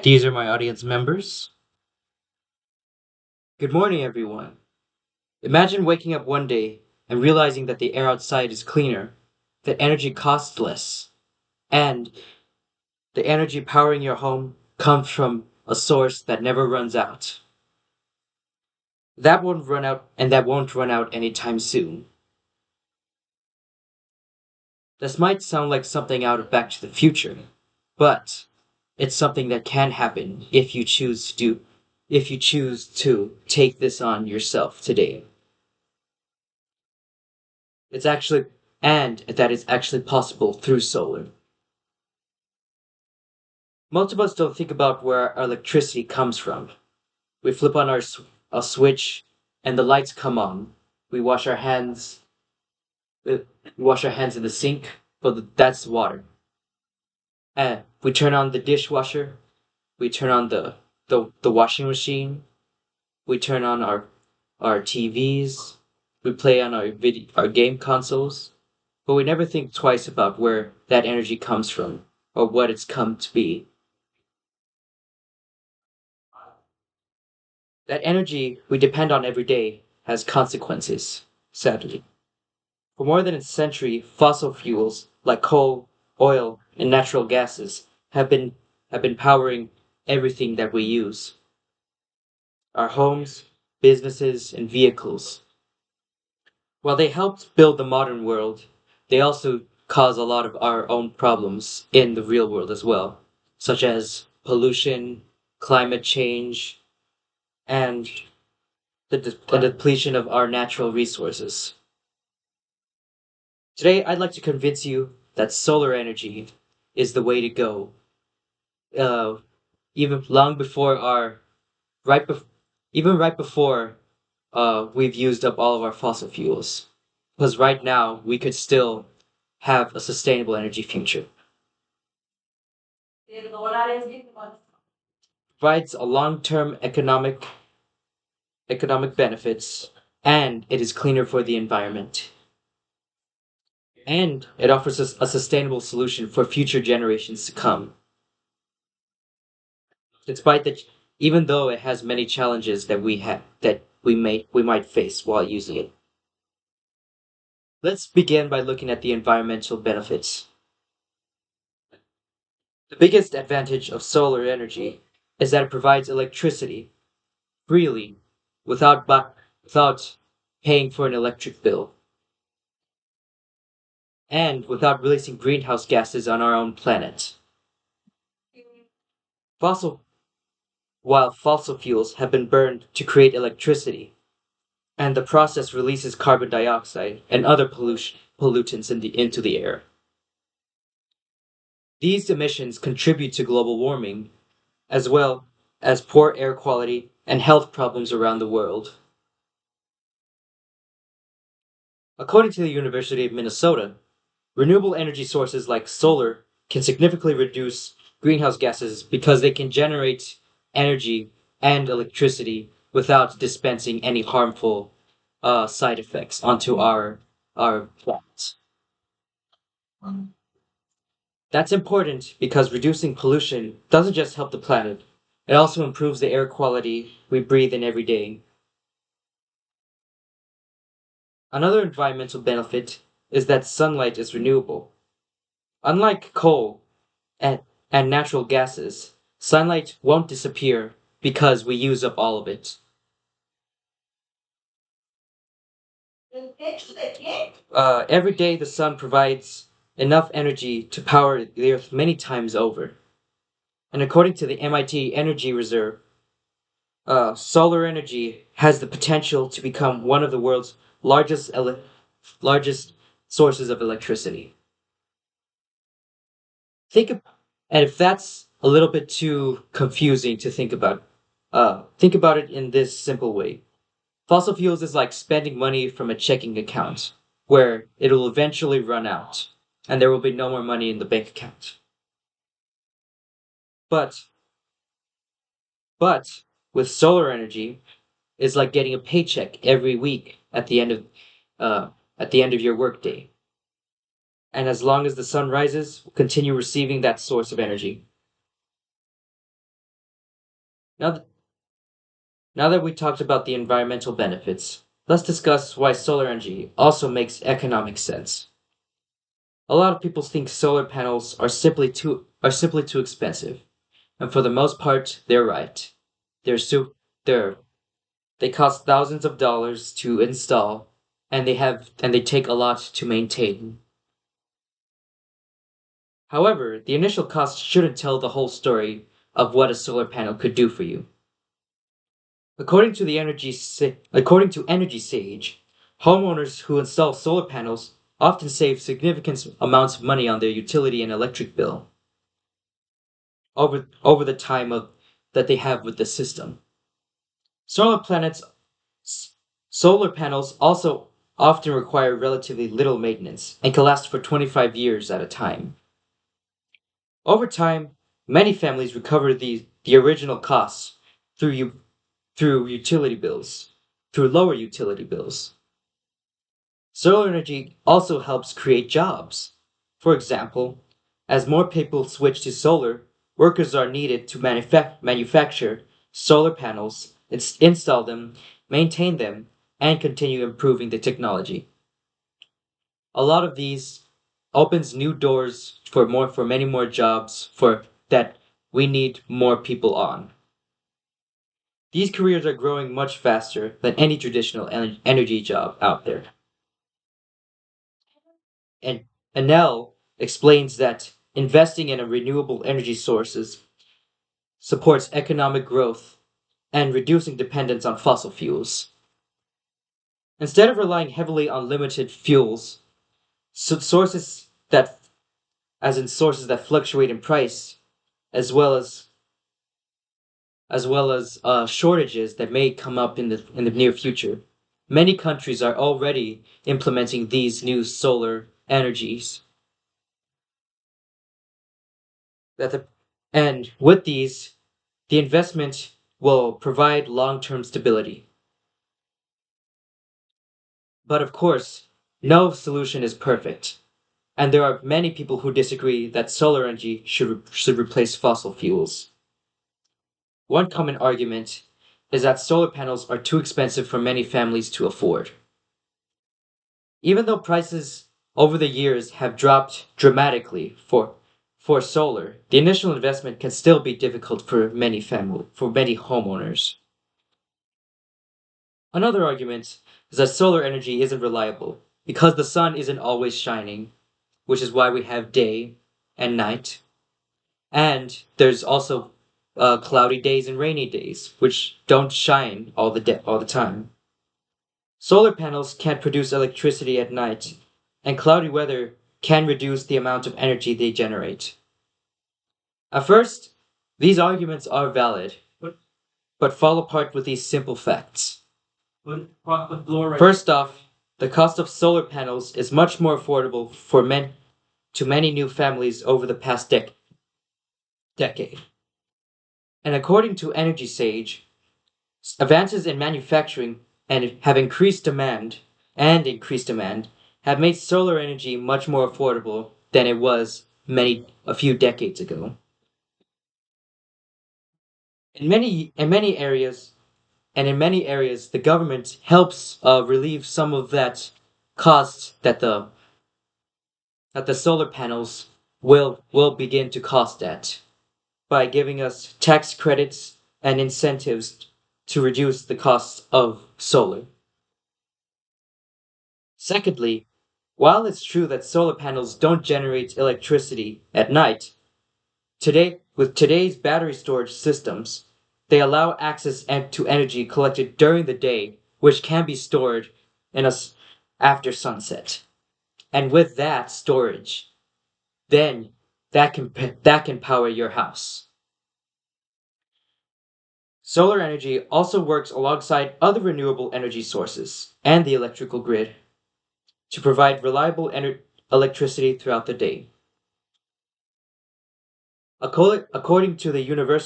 These are my audience members. Good morning, everyone. Imagine waking up one day and realizing that the air outside is cleaner, that energy costs less, and the energy powering your home comes from a source that never runs out. That won't run out, and that won't run out anytime soon. This might sound like something out of Back to the Future, but it's something that can happen if you choose to take this on yourself today. It's actually and that is actually possible through solar. Most of us don't think about where our electricity comes from. We flip on a switch and the lights come on. We wash our hands. We wash our hands in the sink, but that's water. And we turn on the dishwasher. We turn on the washing machine. We turn on our TVs. We play on our game consoles. But we never think twice about where that energy comes from or what it's come to be. That energy we depend on every day has consequences, sadly. For more than a century, fossil fuels like coal, oil, and natural gases have been powering everything that we use. Our homes, businesses, and vehicles. While they helped build the modern world, they also cause a lot of our own problems in the real world as well, such as pollution, climate change, and the depletion of our natural resources. Today, I'd like to convince you that solar energy is the way to go. Uh, even long before our right, bef- even right before we've used up all of our fossil fuels, because right now we could still have a sustainable energy future. Provides a long-term economic benefits, and it is cleaner for the environment. And it offers us a sustainable solution for future generations to come. Despite that, even though it has many challenges that we might face while using it. Let's begin by looking at the environmental benefits. The biggest advantage of solar energy is that it provides electricity freely without paying for an electric bill and without releasing greenhouse gases on our own planet. Fossil While fossil fuels have been burned to create electricity, and the process releases carbon dioxide and other pollutants into the air. These emissions contribute to global warming, as well as poor air quality and health problems around the world. According to the University of Minnesota, renewable energy sources like solar can significantly reduce greenhouse gases because they can generate energy and electricity without dispensing any harmful side effects onto our planet. That's important because reducing pollution doesn't just help the planet, it also improves the air quality we breathe in every day. Another environmental benefit is that sunlight is renewable. Unlike coal and, and natural gases, sunlight won't disappear because we use up all of it. Every day, the sun provides enough energy to power the Earth many times over. And according to the MIT Energy Reserve, solar energy has the potential to become one of the world's largest sources of electricity. Think of, and if that's a little bit too confusing to think about it in this simple way. Fossil fuels is like spending money from a checking account, where it'll eventually run out, and there will be no more money in the bank account. But but with solar energy, it's like getting a paycheck every week uh, at the end of your workday. And as long as the sun rises, we'll continue receiving that source of energy. Now, now that we talked about the environmental benefits, let's discuss why solar energy also makes economic sense. A lot of people think solar panels are simply too expensive, and for the most part, they're right. They're su- they're They cost thousands of dollars to install, and they take a lot to maintain. However, the initial cost shouldn't tell the whole story of what a solar panel could do for you. According to Energy Sage, homeowners who install solar panels often save significant amounts of money on their utility and electric bill over the time of that they have with the system. Solar planets Solar panels also often require relatively little maintenance and can last for 25 years at a time. Over time, many families recover the original costs through through utility bills, through lower utility bills. Solar energy also helps create jobs. For example, as more people switch to solar, workers are needed to manufacture solar panels, install them, maintain them, and continue improving the technology. A lot of these opens new doors for many more jobs for that we need more people on. These careers are growing much faster than any traditional energy job out there. And Anel explains that investing in a renewable energy sources supports economic growth and reducing dependence on fossil fuels. Instead of relying heavily on limited fuels, sources that sources that fluctuate in price, as well as shortages that may come up in the near future. Many countries are already implementing these new solar energies that the, and with these, the investment will provide long-term stability. But of course, no solution is perfect, and there are many people who disagree that solar energy should replace fossil fuels. One common argument is that solar panels are too expensive for many families to afford. Even though prices over the years have dropped dramatically for solar, the initial investment can still be difficult for many homeowners. Another argument is that solar energy isn't reliable because the sun isn't always shining, which is why we have day and night. And there's also cloudy days and rainy days, which don't shine all the time. Solar panels can't produce electricity at night, and cloudy weather can reduce the amount of energy they generate. At first, these arguments are valid, but fall apart with these simple facts. First off, the cost of solar panels is much more affordable to many new families over the past decade. And according to Energy Sage, advances in manufacturing and have increased demand have made solar energy much more affordable than it was a few decades ago. In many areas, the government helps relieve some of that cost that the solar panels will begin to cost at by giving us tax credits and incentives to reduce the cost of solar. Secondly, while it's true that solar panels don't generate electricity at night, with today's battery storage systems, they allow to energy collected during the day, which can be stored in after sunset. And with that storage, then that can power your house. Solar energy also works alongside other renewable energy sources and the electrical grid to provide reliable electricity throughout the day. According to the University